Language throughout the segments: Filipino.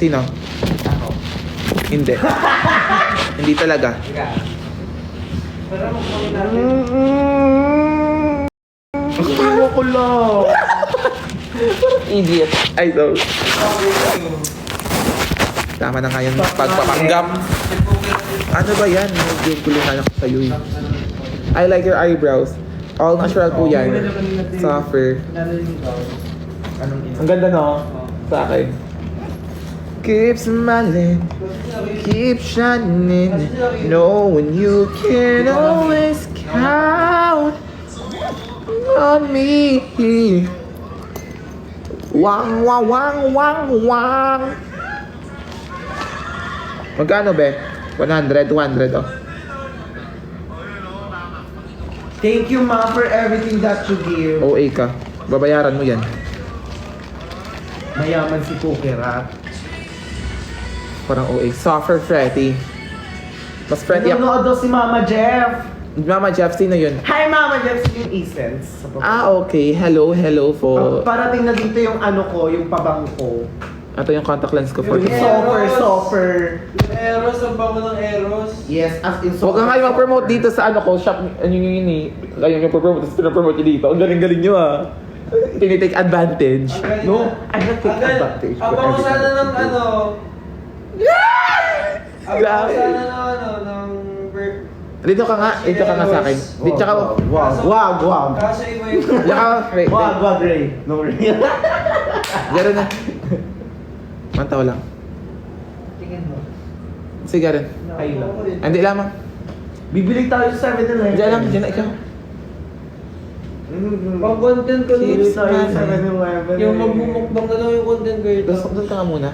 Sino? Ako. Hindi. Hindi talaga. Ikaw. Pero magpapit natin. Tawa ko lang. Idiot. Ay, so. Tama na nga yung pagpapanggap. Ano ba yan? Medyo guluhan ako sa'yo eh. I like your eyebrows. All natural po yan. Softer. Ang ganda no? Sa akin. Keep smiling. Keep shining. Knowing you can always count on me. Wang, wang, wang, wang, wang. Magkano be? 100, 200 oh. Thank you, Ma, for everything that you give. OA ka. Babayaran mo yan. Mayaman si Pukera. Parang OA. Softer Freddy. Mas Freddy ako. Nanonood daw si Mama Jeff. Mama Jeff, sino yun? Hi, Mama Jeff. Si yung Essence. Okay. Hello, hello for... Parating na dito yung ano ko, yung pabang ko. Ito yung contact lens ko for... Yung Soffer. Eros, ang bango ng Eros. Yes, as in Huwag ka nga mag-promote dito sa ano ko, shop, ano yun eh. Ayun yung promote, tapos pinapromote nyo dito. Ang galing-galing nyo ah. Tinitake advantage. No, I'm not taking advantage. Ang bango sana ng ano. Ang bango Grabe. sana ng ano, ng... Dito ka nga sa akin. Dito ka... Wag. Kaso iba yung... Diyan ka, Ray. Wag, Ray. No, Ray. Garo na. Mantaw lang. Tingin mo. Sige, Garo. Kayo lang. Hindi lamang. Bibili tayo sa 7-Eleven. Diyan lang, diyan na ikaw. Pang content ko Bibili lang. tayo sa 7-Eleven. Yung magmumukbang na lang yung content ko ito. Doon ka nga muna.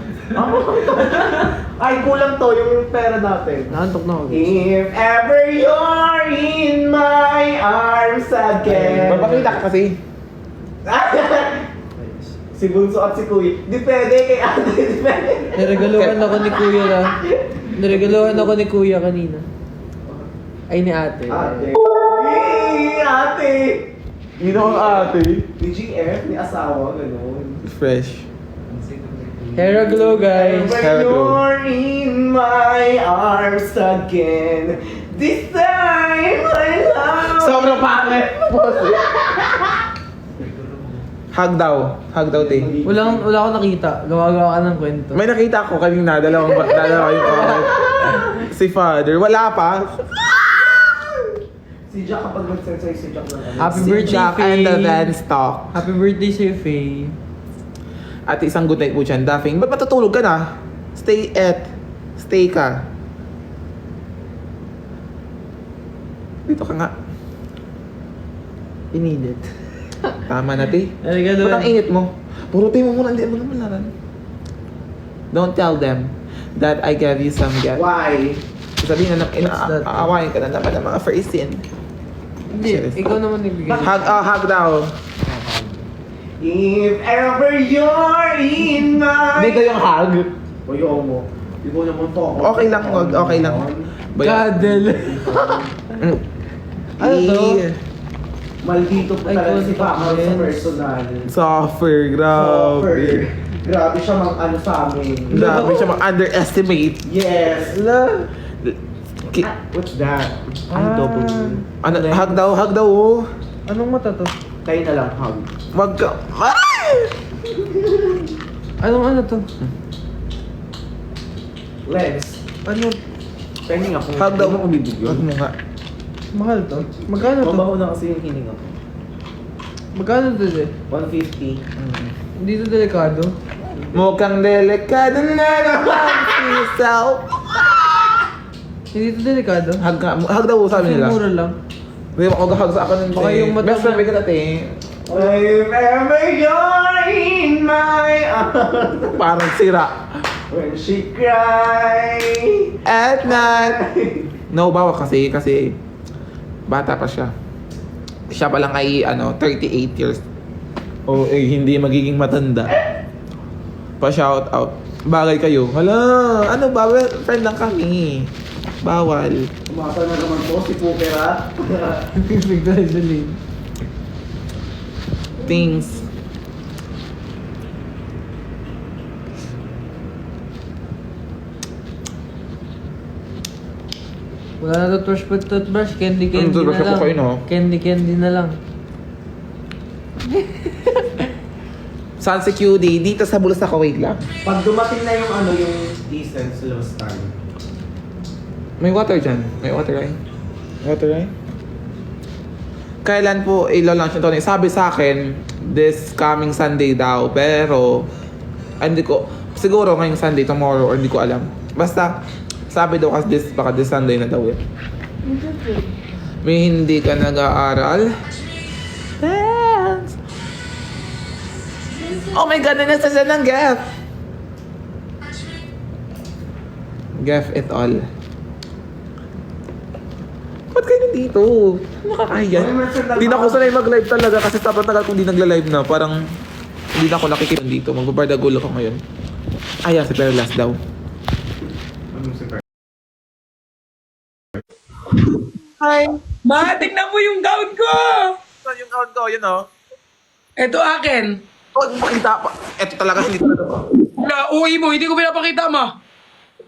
Ay, kulang to yung pera natin. Nakantok na ako. If ever you're in my arms again. Papakita ka kasi. Si Bunso at si Kuya. Depende kay ate. Depende. Niregaluhan ako ni Kuya na. Niregaluhan ako ni Kuya kanina. Ay, ni ate. Ate. Ate. Yun ang ate. Ni GF, ni asawa, gano'n. Fresh. Hera glow, guys. If Hera glow. you're in my arms again. This time I love. Sobrang pangit. Hug daw, te. Wala akong nakita. Gawa-gawa ka ng kwento. May nakita ko kanina, dalawa yung comment. Si Father, wala pa. Si Jack kapag nag-sensor si Jack ng ano. Happy Si birthday, Jack and the Faye. Vans talk. Happy birthday sa'yo, Faye. At isang good night po dyan, Daphing. Ba't matutulog ka na? Stay ka. Dito ka nga. Inedit. Tama na, te. Narigaluhan. Ba't ang init mo? Purutin mo muna, hindi mo naman laran. Don't tell them that I gave you some gift. Why? Sabihin na What's that? aawain ka na naman ng mga first sin. Hindi, ikaw naman nagbigay. Hug daw. If ever you're in my... Hindi ko yung hug. O yung mo. Di ko naman to. Okay lang, wag. Okay lang. Cuddle. Ano to? Maldito po Ay, talaga si Papa sa friends. personal. Suffer, grabe. Grabe siya mang ano sa amin. Grabe siya mag-underestimate. Yes. Ala. What's that? Ah. Ano, hug daw, oh. Anong mata to? Kayo na lang, hug. Wag ka. Ay! Anong ano to? Legs. Ano? Pending ako. Hug daw. Hindi mo bibigyan. Hug mo nga. Mahal to? Magkano to? Mabaho na kasi yung hininga ko. Magkano to eh? 150. Hindi to delikado. Mukhang delikado na naman si yourself. Hindi to delikado. Hug daw, sabi Kasi nila. mura lang. Hindi mo hug sa akin. Baka yung mata Best friend mo- ka natin. If ever you're in my arms. Parang sira. When she cry. At night. No, bawa kasi bata pa siya. Siya pa lang ay 38 years. O hindi magiging matanda. Pa-shout out. Bagay kayo. Hala, ano ba? Friend lang kami. Bawal. Umasa na naman po si Pukera. Bigla din. Things. Wala na toothbrush, candy Ano, toothbrush na ako lang. kayo, no? Candy na lang. Saan si QD? Dito sa bulsa ko, wait lang. Pag dumating na yung ano, yung decent sa labas tayo. May water dyan. May water ay. Water ay. Kailan po ilo-launch ito? Sabi sa akin, this coming Sunday daw. Pero, hindi ko, siguro ngayong Sunday, tomorrow, or hindi ko alam. Basta, sabi daw kasi baka this Sunday na daw eh. May hindi ka nag-aaral? Thanks! Oh my God, nanasa ng Gef! Gef it all. Ba't kayo nandito? Nakakahiyan. Hindi na ako sanay mag-live talaga kasi tapos tagal kong di nagla-live na. Parang hindi na ako nakikita dito. Magbabardagul ako ngayon. Ayan, si Perlas daw. Hi! Ma, tignan mo yung gown ko! Saan yung account ko? Yun o. Ito akin. Oh, makita pa. Ito talaga, hindi talaga. Na, uwi mo, hindi ko pinapakita, ma.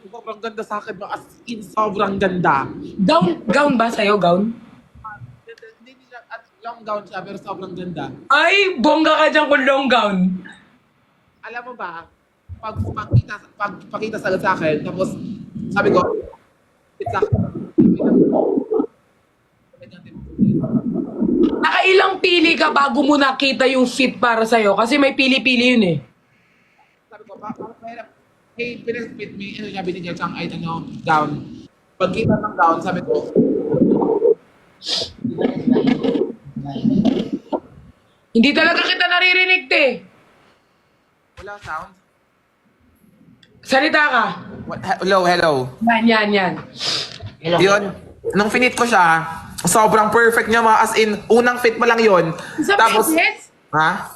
Sobrang ganda sa akin. As in, sobrang ganda. Gown ba sa'yo, gown? Hindi siya at long gown siya, pero sobrang ganda. Ay, bongga ka dyan kung long gown. Alam mo ba, pagpakita sa akin, tapos sabi ko, it's a... Nakailang pili ka bago mo nakita yung fit para sa'yo? Kasi may pili-pili yun eh. Sabi ko, mahirap. Hey, pinag-fit me, ano siya, binigyan siyang, ay, ano, gown. Pagkita ng gown, sabi ko, Hindi talaga kita naririnig, te. wala sound. Salita ka. Hello. Yan. Yun, nung finit ko siya, sobrang perfect niya, as in, unang fit mo lang yun. Tapos, Yes? ha?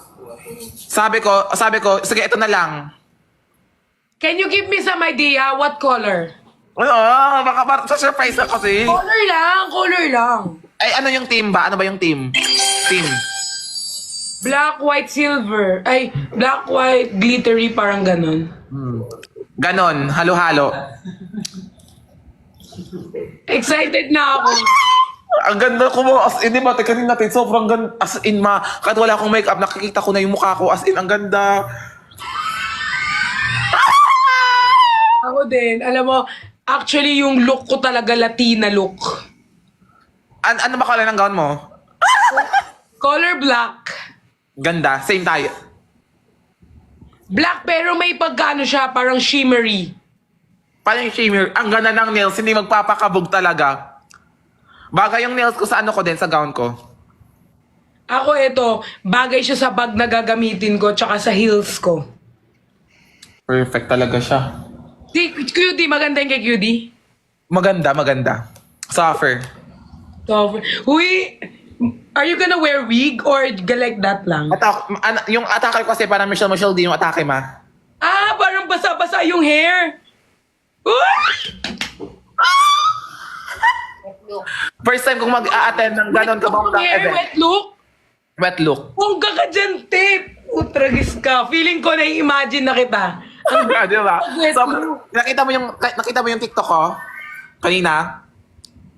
Sabi ko, sige, ito na lang. Can you give me some idea what color? Oo, baka sa surprise na kasi. Color lang. Ay, ano yung team ba? Ano ba yung team? Team. Black, white, silver. Ay, black, white, glittery, parang ganon. Ganon, halo-halo. Excited na ako. Ang ganda ko mo, as in, diba, tekanin natin, sobrang ganda, as in, kahit wala akong makeup, nakikita ko na yung mukha ko, as in, ang ganda. Ako din. Alam mo, actually yung look ko talaga Latina look. Ano ba color ng gown mo? Color black. Ganda, same tayo. Black pero may pagkano siya, parang shimmery. Parang yung shimmer, ang ganda ng nails, hindi magpapakabog talaga. Bagay yung nails ko sa ano ko din, sa gown ko. Ako ito, bagay siya sa bag na gagamitin ko tsaka sa heels ko. Perfect talaga siya. Si QD, maganda yung kay QD. Maganda. Suffer. So, huy, are you gonna wear wig or like that lang? Yung atake ko kasi parang Michelle din yung atake, ma. Ah, parang basa-basa yung hair. First time kong mag-a-attend ng ganon kabanggang Hair, event. wet look. Wet look. Bongga ka dyan, tape. Utragis ka. Feeling ko na-imagine na kita. Di ba? Wet So, look. nakita mo yung TikTok ko? Kanina?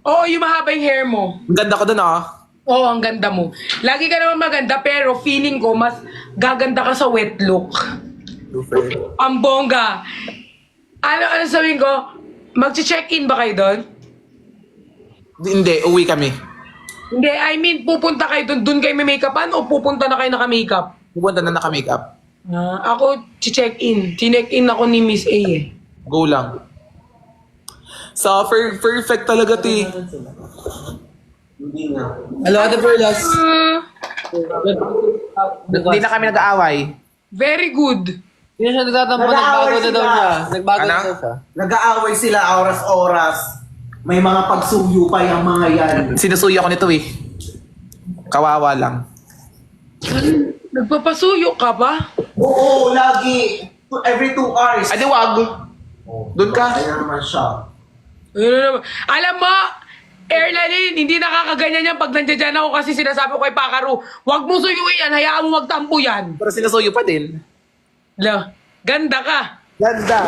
Oo, yung mahaba yung hair mo. Ang ganda ko dun, oh. Oo, ang ganda mo. Lagi ka naman maganda, pero feeling ko mas gaganda ka sa wet look. Ang bongga. Ano sabihin ko? Mag-check-in ba kayo doon? Hindi, uwi kami. Hindi, I mean, pupunta kayo doon. Doon kayo may make-upan o pupunta na kayo naka-makeup? Pupunta na naka-makeup. Ako, check-in. Chinek-in ako ni Miss A eh. Go lang. So, perfect talaga, ti. Hello, Ate Perlas. Hindi na kami nag-aaway. Very good. Hindi siya nagtatampo, Nag-aaway nagbago na daw sila. siya. Nagbago Ano? na daw siya. Nag-aaway sila oras-oras. May mga pagsuyo pa yung mga yan. Sinusuyo ko nito, eh. Kawawa lang. Nagpapasuyo ka ba? Oo, lagi. Every 2 hours. Ay, di wag. Doon ka. Kaya naman siya. Alam mo, Erlaline, hindi nakakaganyan yan pag nandiyan dyan ako kasi sinasabi ko kay Pakaru, huwag mo suyuin yan, hayaan mo magtampo yan. Pero sinusuyo pa din. Ganda ka. Ganda.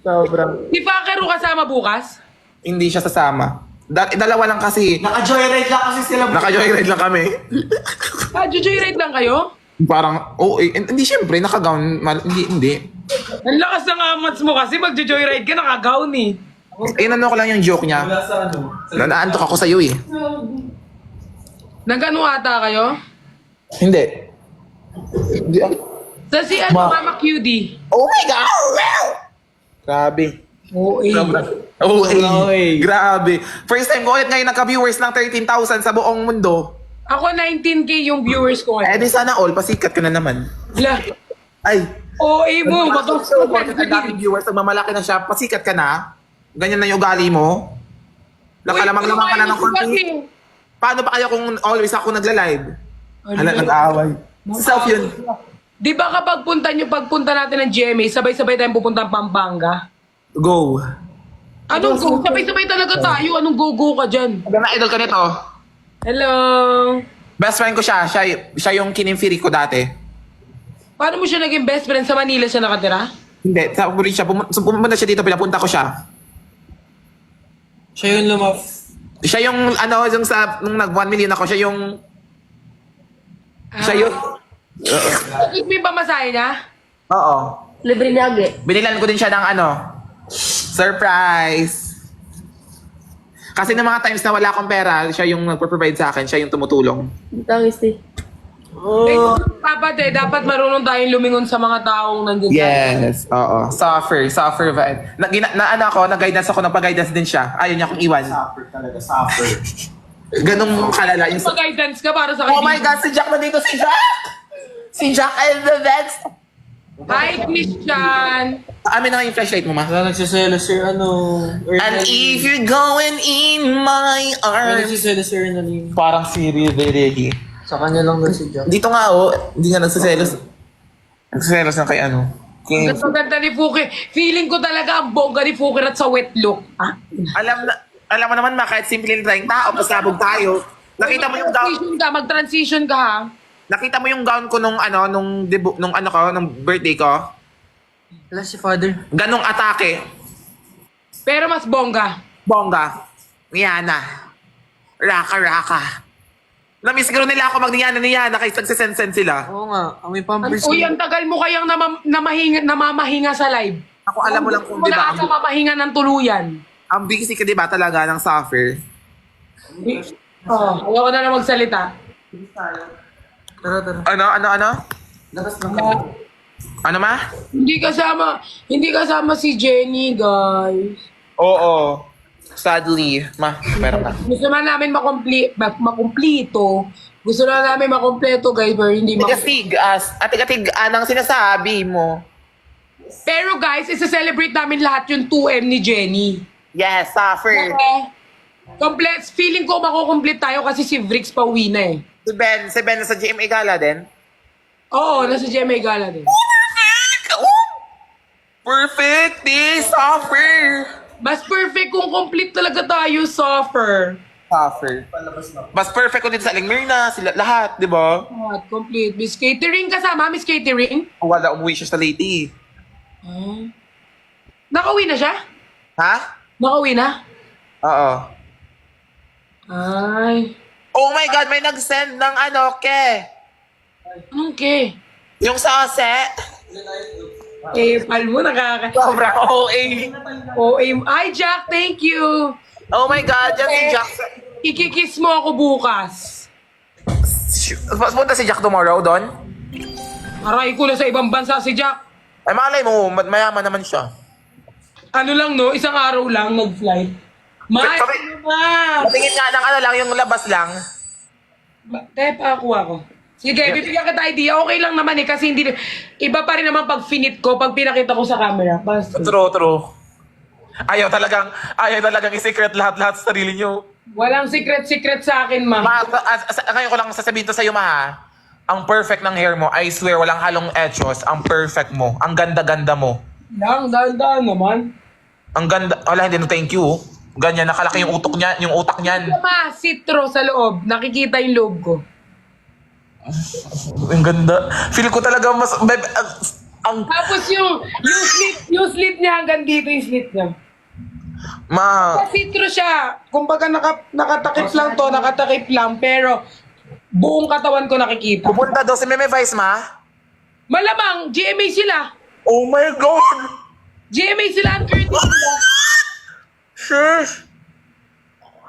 Sobrang. Si Pakaru kasama bukas? Hindi siya sasama. Dalawa lang kasi. Naka-joyride lang kasi sila. Naka-joyride lang kami. Joyride lang kayo? Parang, hindi syempre, naka-gown. Hindi. Ang lakas ng amats mo kasi mag-joyride ka, naka-gown eh. Ano ko lang yung joke niya. Wala sa ano. Naantok ako sa'yo eh. Nag-ano ata kayo? Hindi. Hindi Sa si Mama QD. Oh my God! Grabe. Oo eh. Grabe. First time ko ulit ngayon nagka-viewers ng 13,000 sa buong mundo. Ako 19K yung viewers ko Eh ngayon. di sana all, pasikat ka na naman. La. Ay. OA mo, So, ang daming viewers, nagmamalaki na siya, pasikat ka na. Ganyan na yung ugali mo. Nakalamang-lamang ka na ng konti. Paano pa kaya kung always ako nagla-live? Hala, nag-aaway. Self yun. Di ba kapag pagpunta natin ng GMA, sabay-sabay tayong pupunta ng Pampanga? Go. Anong go? Sabay-sabay talaga tayo. Anong go-go ka dyan? Maganda idol ka nito. Hello? Best friend ko siya. Siya yung kinimfiri ko dati. Paano mo siya naging best friend? Sa Manila siya nakatira? Hindi, sa probinsya. Pumunta siya dito, pinapunta ko siya. Siya yung lumaf. Siya yung, yung nung nag 1 million ako, siya yung, siya yung, Bakit may pamasahe niya? oo. Libre niyagi. Binilan ko din siya ng surprise. Kasi ng mga times na wala akong pera, siya yung nagpo-provide sa akin, siya yung tumutulong. Tangis eh. Dapat marunong tayong lumingon sa mga taong nandun. Yes, oo. Suffer vibe. Nag-guidance ako, nagpa-guidance din siya. Ayaw niya akong iwan. Suffer talaga, suffer. Ganong kalala yung... Pag-guidance ka para sa Oh my God, si Jack na dito, si Jack! Si Jack is the best! Hi, Christian! Amin na nga yung flashlight mo, ma. Wala nagsiselos si And if you're going in my Wala arms... nagsiselos si Ernaline. Parang si Riri. Sa kanya lang daw si Jack. Dito nga, hindi nga nagsiselos. Nagsiselos na kay Kay... Ang ganda ni Fuki. Feeling ko talaga ang bongga ni Fuki at sa wet look. Ah? Alam mo naman, ma, kahit simple lang tayong tao, pasabog tayo. Nakita mo yung gown... Mag-transition ka ha. Nakita mo yung gown ko nung nung birthday ko? Wala si Father. Ganong atake. Pero mas bongga. Bongga. Niana. Raka. Namiss ko nila ako mag-Niana kahit nagsisend sila. Oo nga, may pampers. Uy, ang tagal mo kayang namamahinga sa live. Ako alam mo lang kung di Wala ba, ka mamahinga ng tuluyan. ang busy ka di ba talaga ng suffer. Ayoko na magsalita. Tara. Ano? Ano ma? Hindi kasama si Jenny, guys. Oo. Sadly. Ma, meron ka. Gusto na namin makumplito. Gusto na namin makumpleto, guys, pero hindi Atigatig-an ang sinasabi mo. Pero guys, isa-celebrate namin lahat yung 2M ni Jenny. Yes, suffer. Complete, feeling ko makukomplete tayo kasi si Vrix pa uwi na eh. Si Ben nasa GMA Gala din. Oo, nasa GMA Gala din. Perfect! Suffer! Mas perfect kung complete talaga tayo, Suffer. Suffer. Mas perfect ko dito sa Aling Myrna, sila lahat, di ba? At complete. Miss Catering kasama, Miss Catering. Wala, umuwi siya sa Leyte. Nakauwi na siya? Ha? Nakauwi na? Oo. Ay. Oh my God, may nag-send ng Anong ke? yung sase. Pal mo, Sobrang OA. Ay, Jack, thank you. Oh my God, yan si Jack. Ikikiss mo ako bukas. Punta si Jack tomorrow doon? Aray ko na sa ibang bansa si Jack. Ay, malay mo, mayaman naman siya. Ano lang no, isang araw lang nag-flight. May Sabi- ano ba? Patingin nga ng lang, yung labas lang. Tepa ako. Sige, bibigyan kita idea. Okay lang naman eh, kasi hindi... Iba pa rin naman pag finit ko, pag pinakita ko sa camera. Basta. True. Ayaw talagang i-secret lahat sa sarili niyo. Walang secret sa akin, ma. Ngayon ko lang sasabihin to sa'yo, ma, ha? Ang perfect ng hair mo, I swear, walang halong etchos. Ang perfect mo. Ang ganda-ganda mo. Dahan naman. Ang ganda. Wala, hindi no thank you. Ganyan, nakalaki yung utak niyan. Ma, sitro sa loob. Nakikita yung loob ko. Ang ganda. Feel ko talaga mas... ang Tapos yung slit niya hanggang dito yung slit niya. Ma, Pasitro siya. Kumbaga nakatakip lang to, nakatakip lang. Pero buong katawan ko nakikita. pupunta daw si Meme Vice, ma? Malamang, GMA sila. Oh my God! GMA sila ang 30 sila. Shush!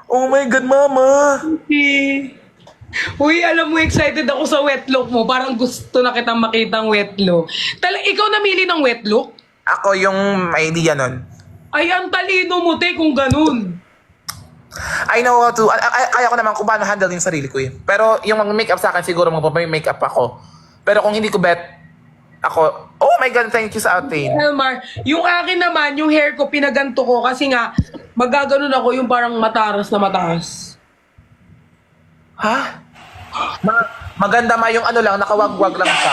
Oh my God, mama! Uy, alam mo, excited ako sa wet look mo. Parang gusto na kitang makita ang wet look. Ikaw namili ng wet look? Ako yung may idea nun. Ay, ang talino mo, te, kung ganun. I know how to, kaya ko naman kung paano handle yung sarili ko eh. Pero yung mag-makeup sa akin, siguro magpapay-makeup ako. Pero kung hindi ko bet, ako, oh my God, thank you sa atin. Elmar, yung akin naman, yung hair ko, pinaganto ko kasi nga, magaganon ako yung parang mataras na mataas. Ha? Maganda ma yung ano lang, nakawagwag lang siya.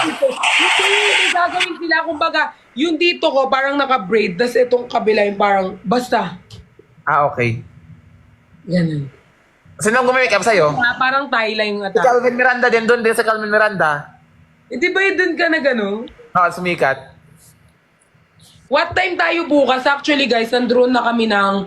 Yung gagawin sila, kumbaga, yung dito ko parang naka-braid, tas itong kabila yung parang, basta. Ah, okay. Ganun. Sino ang gumamake-up sa'yo? Parang Thailand yung Si attack. Calvin Miranda din sa Calvin Miranda. Di ba yun ka na gano'n? Sumikat. What time tayo bukas? Actually guys, nandroon na kami ng...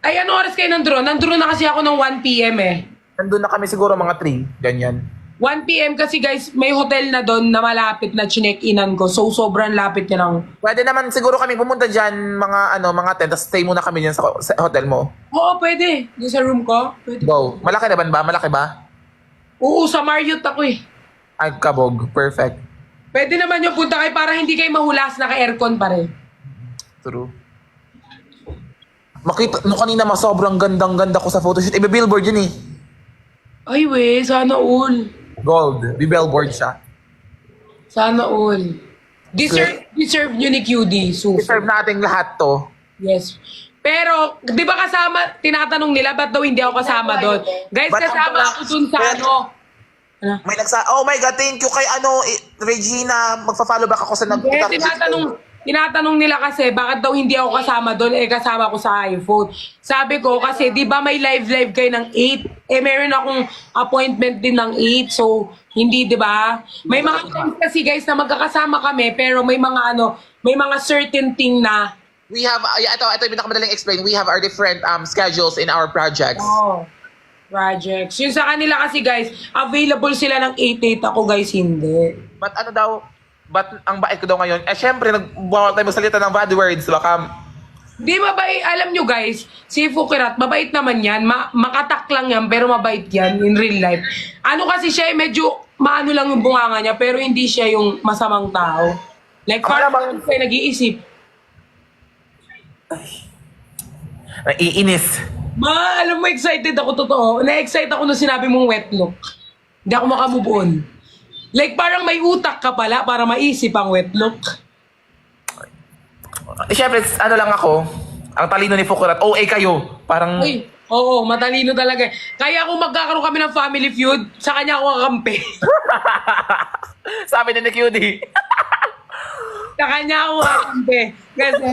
Ay, ano oras kayo nandroon? Nandroon na kasi ako ng 1 p.m. eh. Nandun na kami siguro mga 3, ganyan. 1 p.m. kasi guys, may hotel na doon na malapit na chinek-inan ko. So, sobrang lapit niya ng... Pwede naman siguro kami pumunta dyan mga 10, tapos stay muna kami dyan sa hotel mo. Oo, pwede. Doon sa room ko. Pwede. Go. Malaki na ba? Malaki ba? Oo, sa Marriott ako eh. Ay, kabog. Perfect. Pwede naman yung punta kayo para hindi kayo mahulas, naka-aircon pa rin. True. Makita, no kanina sobrang gandang-ganda ko sa photoshoot. Ibe-billboard yun eh. Ay we, sana all. Gold. Billboard siya. Sana all. Deserve nyo ni QD. Super. Deserve nating lahat to. Yes. Pero, di ba kasama, tinatanong nila, ba't daw hindi ako kasama doon? Guys, Ba't kasama ang- ako dun sa But- ano. Ano? May oh my God, thank you kay Regina. Magpa-follow back ako sa Kaya tinatanong nila kasi, bakit daw hindi ako kasama doon, kasama ko sa iPhone. Sabi ko, kasi di ba may live kayo ng 8? Meron akong appointment din ng 8, so hindi, di ba? May mga times kasi guys na magkakasama kami, pero may mga certain thing na, We have, ito yung pinakamadaling explain. We have our different schedules in our projects. projects. Yung sa kanila kasi guys, available sila ng 8-8, ako guys, hindi. But ano daw, ang bait ko daw ngayon? Syempre, bawal tayo magsalita ng bad words. Baka, Di mabait, alam nyo guys, si Fukirat, mabait naman yan, makatak lang yan, pero mabait yan in real life. Ano kasi siya, medyo maano lang yung bunganga niya, pero hindi siya yung masamang tao. Like, parang siya nag-iisip. naiinis. Alam mo, excited ako, totoo. Na-excite ako nung sinabi mong wet look. Hindi ako makamove on. Like, parang may utak ka pala para maisip ang wet look. Syempre, ano lang ako, ang talino ni Fukurat, OA kayo. Parang, Uy, oo, matalino talaga. Kaya kung magkakaroon kami ng family feud, sa kanya ako kakampi. sabi ni QD. Sa kanya ako kakampi. Kasi,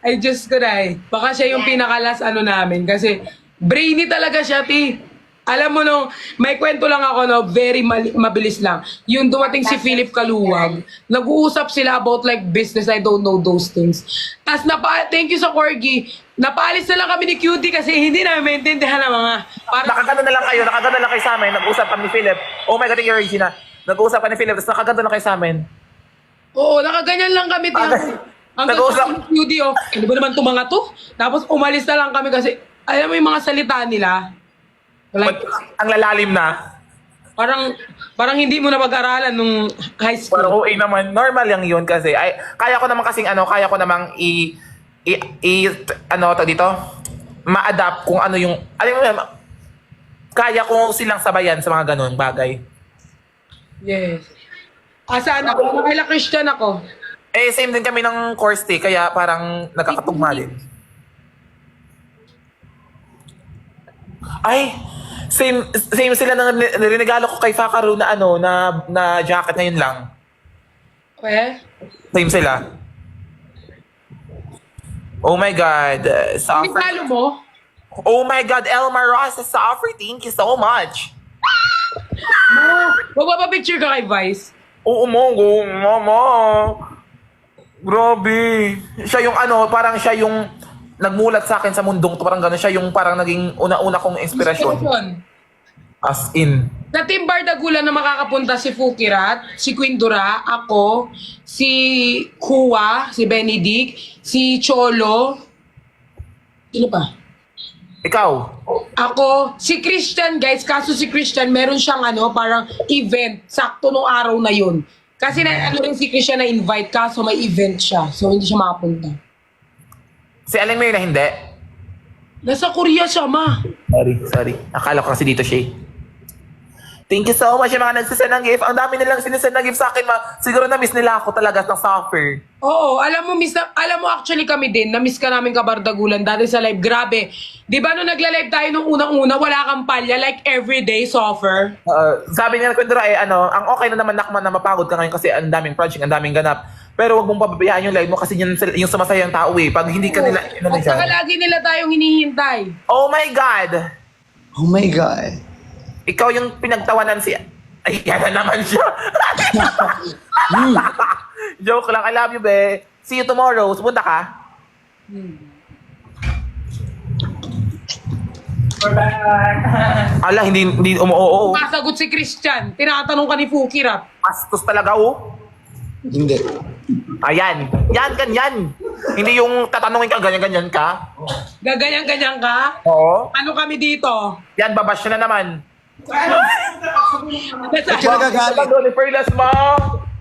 I just could baka siya yung pinakalas namin. Kasi, brainy talaga siya, ti. Alam mo no, may kwento lang ako no, very mabilis lang. Yung dumating si Philip Kaluwag, nag-uusap sila about like business, I don't know those things. Tapos thank you sa Corgi, napaalis na lang kami ni QT kasi hindi namin maintindihan ng mga... Nakagano na lang kayo sa amin. Nag-usap kami ni Philip. Oh my God, thank you, Regina. Nag-usap ka ni Philip, tapos nakagano na kayo sa amin. Oo, nakaganyan lang kami. Ang Nag-uusap. QT, ano ba naman itong mga to? Tapos umalis na lang kami kasi, alam mo yung mga salita nila, like, Ang lalalim na. parang hindi mo na mag-aralan nung high school. Parang OA naman. Normal lang yun kasi. Kaya ko naman kasing kaya ko namang dito? Ma-adapt kung ano yung, kaya ko silang sabayan sa mga ganun bagay. Yes. Saan ako? Kaila Christian ako. Same din kami ng course kaya parang nagkakatugma din. Ay, same sila ng rinegalo ko kay Fakaru na na jacket na yun lang. Okay? Same sila. Oh my God. Regalo mo? Oh my God, Elmar Ross sa offer. Thank you so much. Magpapapicture ka kay Vice? Oo mo, mama. Grabe. Siya yung parang siya yung nagmulat sa akin sa mundong to. Parang gano'n siya yung parang naging una-una kong inspirasyon. As in. Sa Team Bardagulan na makakapunta si Fukirat, si Queen Dura, ako, si Kuwa, si Benedict, si Cholo. Sino pa? Ikaw. Ako, si Christian guys, kaso si Christian meron siyang parang event, sakto nung araw na yun. Kasi rin si Christian na invite, kaso may event siya, so hindi siya makapunta. Si Alan May na hindi. Nasa Korea siya, ma. Sorry. Akala ko kasi dito siya. Thank you so much yung mga nagsisend ng gift. Ang dami nilang sinisend ng gift sa akin, ma. Siguro na-miss nila ako talaga ng suffer. Oo, alam mo actually kami din, na-miss ka namin Kabardagulan dati sa live. Grabe. Di ba nung nagla-live tayo nung unang-una, wala kang palya, like everyday suffer. Sabi niya na Kwendura ang okay na naman Nakman na mapagod ka ngayon kasi ang daming project, ang daming ganap. Pero wag mong pababayaan yung live mo kasi yun yung sumasayang tao eh. Pag hindi ka nila, At saka lagi nila tayong hinihintay. Oh my God! Oh my God. Ikaw yung pinagtawanan si... Ay, yan na naman siya. Joke lang. I love you, be. See you tomorrow. Sumunta ka? Ala, hindi umuoo. Masagot si Christian. Tinatanong ka ni Fukirat. Pastos talaga, oh. Hindi. Ayan. Yan, ganyan. Hindi yung tatanungin ka, ganyan-ganyan ka. Gaganyan-ganyan ka? Oo. Ano kami dito? Yan, babash na naman. Nagagalit. Ang Perlas, ma.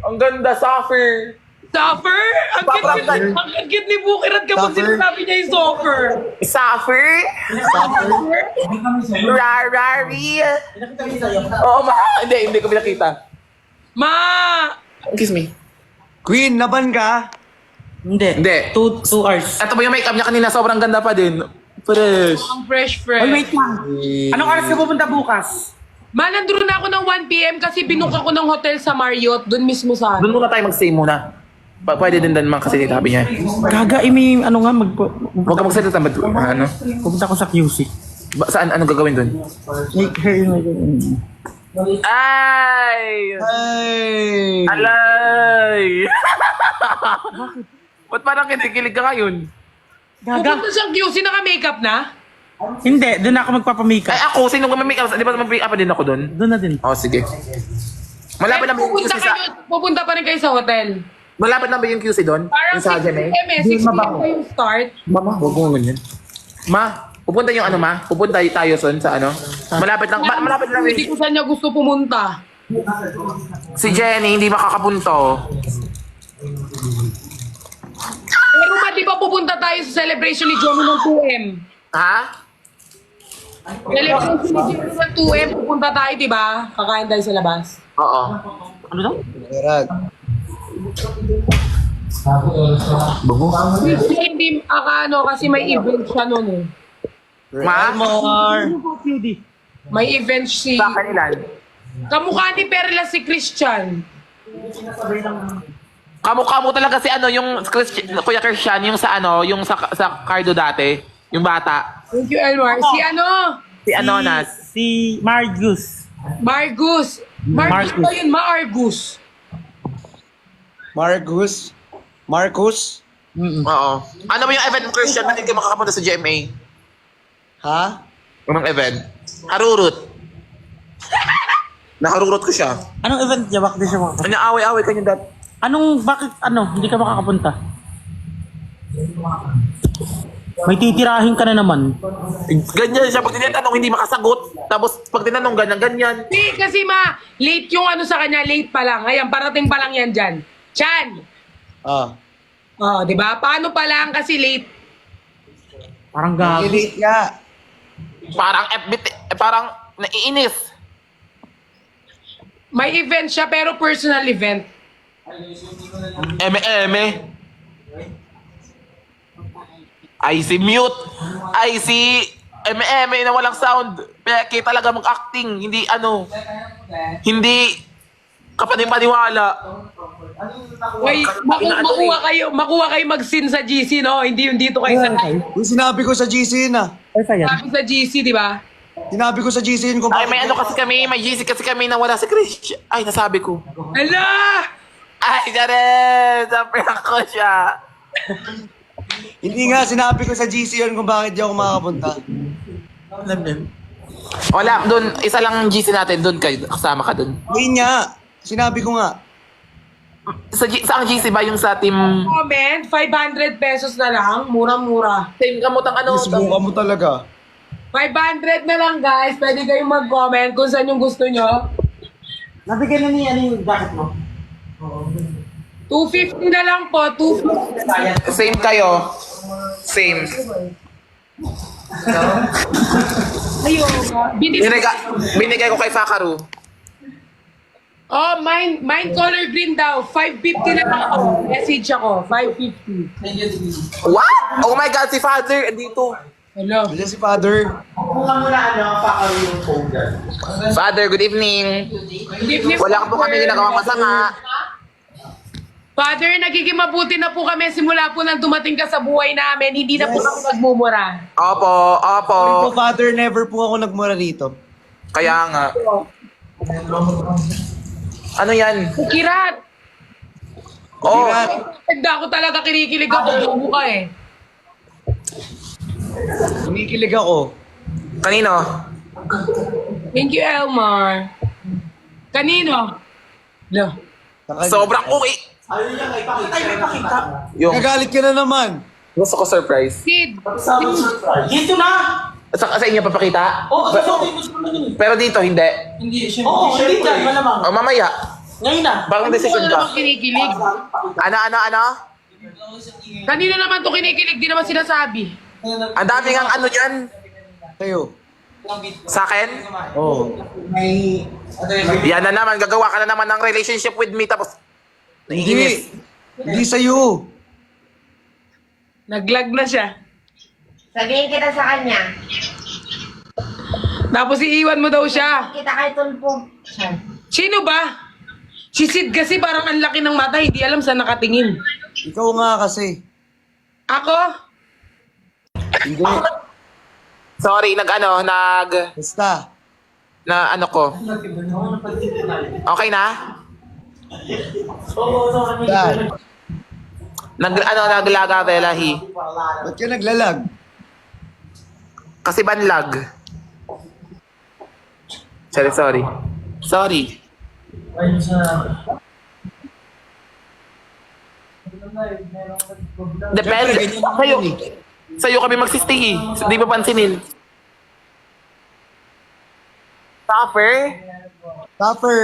Ang ganda, suffer. Suffer? Ang cute ni Fukirat kapag Suffer? sinasabi niya yung suffer. Suffer? Rarari. Oo, ma. Hindi ko pinakita. Ma! Kiss me. Queen, naban ka? Hindi. Hindi. 2 hours. Ito ba yung makeup niya kanina? Sobrang ganda pa din. Fresh. Ang fresh. lang. Anong oras ka pupunta bukas? Ma, nandun na ako ng 1 p.m. kasi binuka ko ng hotel sa Marriott. Doon mismo sa Doon muna tayo mag-stay muna. Pwede din man kasi sabi niya. Gaga, may ano nga, Huwag ka magsalita ba? Ano? pupunta ko sa QC. Saan? Anong gagawin doon? Make her Ay! Hey! Alay! Ba't parang kinikilig ka ngayon? Gaga. Pupunta siyang QC, naka-makeup na? Hindi, doon ako magpapamakeup. Ay ako, sino ka mag-makeup? Di ba mag-makeup pa din ako doon? Doon na din. Oh, sige. Malapit na ba yung QC sa... Pupunta pa rin kayo sa hotel. Malapit na ba yung QC doon? Parang Yung sa 6 Jeme? p.m. 6 p.m. pa yung start. Mama, huwag mo ganyan. Ma, pupunta yung ano, ma? Pupunta tayo son sa ano? Malapit lang, malapit lang Hindi ko saan niya gusto pumunta. Si Jenny, hindi makakapunto. Pero ma, di ba pupunta tayo sa celebration ni Jono ng 2M? Ha? Celebration ni Jono ng 2M, pupunta tayo, di ba? Kakain tayo sa labas. Oo. Ano daw? Gerard. Bago? Hindi, kasi may event siya nun eh. Ma? May event si... Sa kanilan? Kamukha ni Perla si Christian. Kamukha mo talaga si ano, yung Kuya Christian, yung sa ano, yung sa Cardo dati. Yung bata. Thank you, Elmar. Si Si Anonas. Si Margus. Margus. Margus ba yun? Margus. Marcus? Oo. Ano ba yung event ng Christian? Hindi ka makakapunta sa GMA. Ha? Anong event? Harurut. Naharurut ko siya. Anong event niya? Bakit di siya makakapunta? Naaway-away ka niya dati. Bakit hindi ka makakapunta? May titirahin ka na naman. Ganyan siya. Pag tinatanong, hindi makasagot. Tapos pag tinanong, ganyan. Hindi, kasi late yung sa kanya, late pa lang. Ayan, parating pa lang yan dyan. Chan! Oh, di ba? Paano pa lang kasi late? Parang gago. Elite nga. Parang parang naiinis. May event siya, pero personal event. Eme. Ay si mute. Ay si eme na walang sound. Peke talaga mag-acting. Hindi Hindi kapaniwala. Wait, makuha kayo mag-sin sa GC, no? Hindi yung dito kayo sa Yung sinabi ko sa GC na. sabi sa GC, di ba? Sinabi ko sa GC kung Ay, bakit. may ano kasi kami, may GC kasi kami na wala si Chris. Ay, nasabi ko. Ala! Ay, Jared! Sa prank ko siya. Hindi nga, sinabi ko sa GC yun kung bakit di ako makakapunta. Wala, dun, isa lang GC natin, dun kayo, kasama ka dun. Hindi nga, sinabi ko nga. Saan GC ba yung sa team? Comment, 500 pesos na lang. Murang-mura. Team kamutang ano? Subukan mo talaga. 500 na lang guys. Pwede kayong mag-comment kung saan yung gusto nyo. Nabigyan na niya yung jacket mo. 250 na lang po. 250. Same kayo. Same. Ayun. Binigay ko kay Fakaru. Oh, mine color green daw. 550 na lang ako. Message ako. 550. What? Oh my God, si Father, andito. Hello. Wala si Father. Kuha mo na pakaro yung folder. Father, good evening. Evening, Wala po kami ginagawang masama. Father, nagiging mabuti na po kami simula po nang dumating ka sa buhay namin. Hindi na po kami magmumura. Opo, opo. Sorry po, Father, never po ako nagmura rito. Kaya nga. Ano yan? Kirat! Oh, Hindi ako talaga kinikilig ako. Bubo ka eh. Kumikilig ako. kanino? Thank you, Elmar. Kanino? Lo. Sobrang okay. Ayun yan, ipakita. Yung Nagalit ka na naman. gusto ko surprise. Sid. Sabi surprise. Dito na! Sa inyo papakita? Oo, susukin mo sa mga Pero dito, hindi. Oo, hindi dyan, malamang. O mamaya. Ngayon na. Bagong decision Ano ka. naman kinikilig? Ano? Kanino naman to kinikilig? Di naman sinasabi. Ang dami ngang ano dyan. Sa'yo. Sa akin? Oo. May... Yan na naman, gagawa ka na naman ng relationship with me tapos naiinis. Hindi sa'yo. Naglag na siya. Sabihin kita sa kanya. Tapos iiwan mo daw siya. Kita kay Tulpo. Sino ba? Si Sid kasi parang ang laki ng mata, hindi alam saan nakatingin. Ikaw nga kasi. Ako? Hindi. Sorry, Basta. na ano ko. Okay na? Dad, Naglaga Belahi. ba't ka naglalag? Kasi banlag. Sorry. Depende. Siyempre, ganyan naman Sa'yo, yun sa'yo kami magsistay eh. Di ba pansinin? Tougher? Topper.